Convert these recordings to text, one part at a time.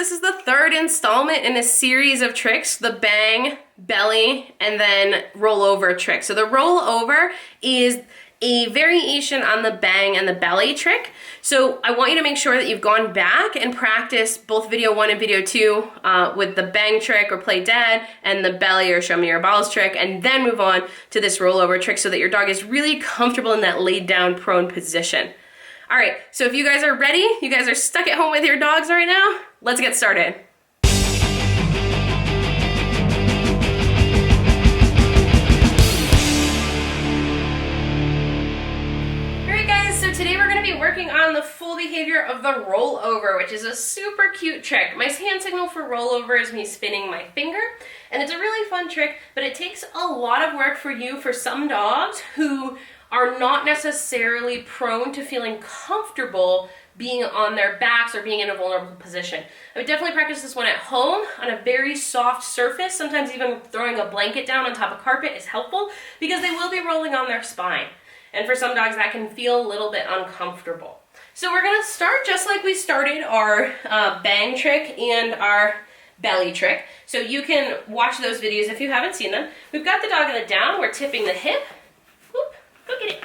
this is the third installment in a series of tricks, the bang, belly, and then rollover trick. So the rollover is a variation on the bang and the belly trick. So I want you to make sure that you've gone back and practiced both video 1 and video 2 with the bang trick or play dead and the belly or show me your balls trick, and then move on to this rollover trick so that your dog is really comfortable in that laid down prone position. All right, so if you guys are ready, you guys are stuck at home with your dogs right now, let's get started. All right guys, so today we're gonna be working on the full behavior of the rollover, which is a super cute trick. My hand signal for rollover is me spinning my finger, and it's a really fun trick, but it takes a lot of work for you for some dogs who are not necessarily prone to feeling comfortable being on their backs or being in a vulnerable position. I would definitely practice this one at home on a very soft surface. Sometimes even throwing a blanket down on top of carpet is helpful because they will be rolling on their spine. And for some dogs that can feel a little bit uncomfortable. So we're gonna start just like we started our bang trick and our belly trick. So you can watch those videos if you haven't seen them. We've got the dog in the down, we're tipping the hip. Go get it.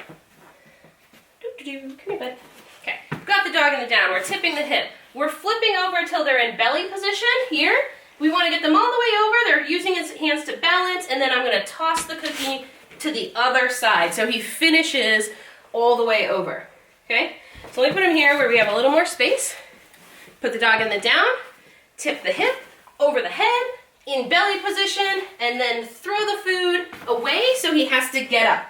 Come here, bud. Okay, got the dog in the down. We're tipping the hip. We're flipping over until they're in belly position here. We want to get them all the way over. They're using his hands to balance, and then I'm going to toss the cookie to the other side so he finishes all the way over. Okay, so let me put him here where we have a little more space. Put the dog in the down, tip the hip, over the head, in belly position, and then throw the food away so he has to get up.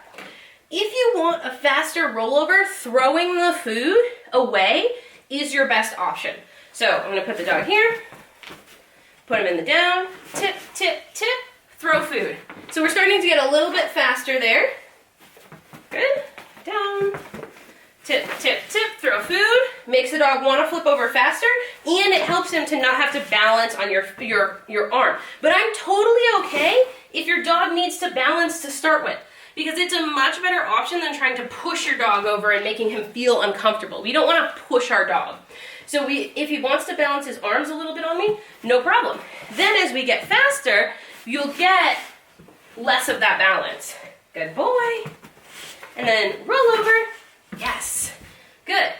If you want a faster rollover, throwing the food away is your best option. So I'm gonna put the dog here, put him in the down, tip, tip, tip, throw food. So we're starting to get a little bit faster there. Good, down, tip, tip, tip, throw food. Makes the dog wanna flip over faster, and it helps him to not have to balance on your arm. But I'm totally okay if your dog needs to balance to start with, because it's a much better option than trying to push your dog over and making him feel uncomfortable. We don't want to push our dog. So if he wants to balance his arms a little bit on me, no problem. Then as we get faster, you'll get less of that balance. Good boy. And then roll over. Yes. Good.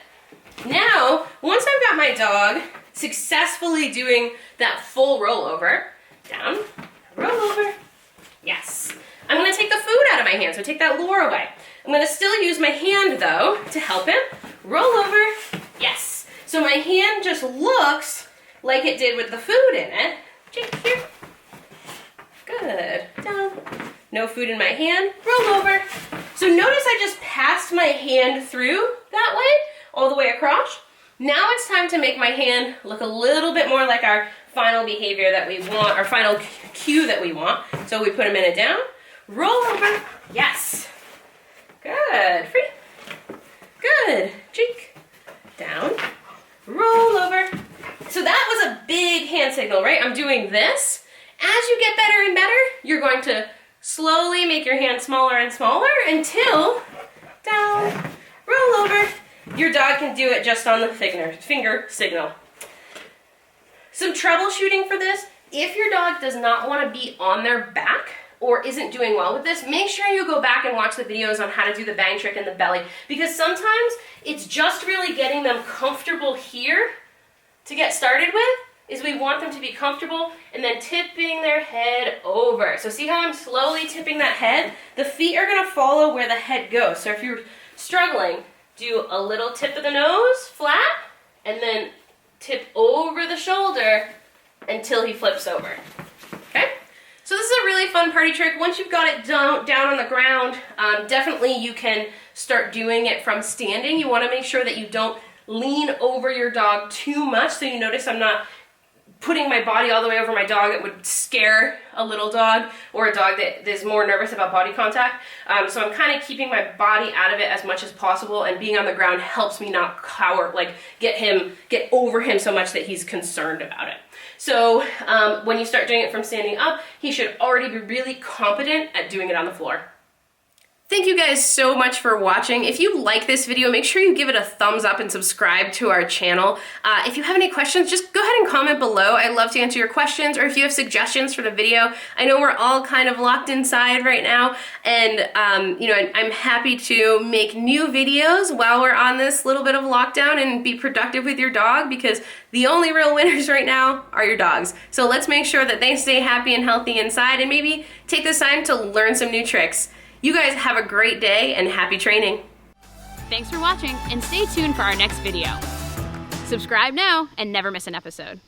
Now, once I've got my dog successfully doing that full rollover, down, roll over. Yes. I'm going to take the food out of my hand, so take that lure away. I'm going to still use my hand, though, to help him. Roll over. Yes. So my hand just looks like it did with the food in it. Jake, here. Good. Down. No food in my hand. Roll over. So notice I just passed my hand through that way, all the way across. Now it's time to make my hand look a little bit more like our final behavior that we want, our final cue that we want. So we put him in a down. Roll over. Yes. Good. Free. Good. Cheek. Down. Roll over. So that was a big hand signal, right? I'm doing this. As you get better and better, you're going to slowly make your hand smaller and smaller until down, roll over. Your dog can do it just on the finger signal. Some troubleshooting for this. If your dog does not want to be on their back, or isn't doing well with this, make sure you go back and watch the videos on how to do the bang trick in the belly, because sometimes it's just really getting them comfortable here to get started with, is we want them to be comfortable and then tipping their head over. So see how I'm slowly tipping that head? The feet are gonna follow where the head goes. So if you're struggling, do a little tip of the nose, flat, and then tip over the shoulder until he flips over, okay? So this is a really fun party trick. Once you've got it down on the ground, definitely you can start doing it from standing. You want to make sure that you don't lean over your dog too much. So you notice I'm not putting my body all the way over my dog. That would scare a little dog or a dog that is more nervous about body contact. So I'm kind of keeping my body out of it as much as possible, and being on the ground helps me not cower, like get over him so much that he's concerned about it. So when you start doing it from standing up, he should already be really competent at doing it on the floor. Thank you guys so much for watching. If you like this video, make sure you give it a thumbs up and subscribe to our channel. If you have any questions, just go ahead and comment below. I'd love to answer your questions, or if you have suggestions for the video. I know we're all kind of locked inside right now, and you know, I'm happy to make new videos while we're on this little bit of lockdown and be productive with your dog, because the only real winners right now are your dogs. So let's make sure that they stay happy and healthy inside, and maybe take this time to learn some new tricks. You guys have a great day and happy training. Thanks for watching, and stay tuned for our next video. Subscribe now and never miss an episode.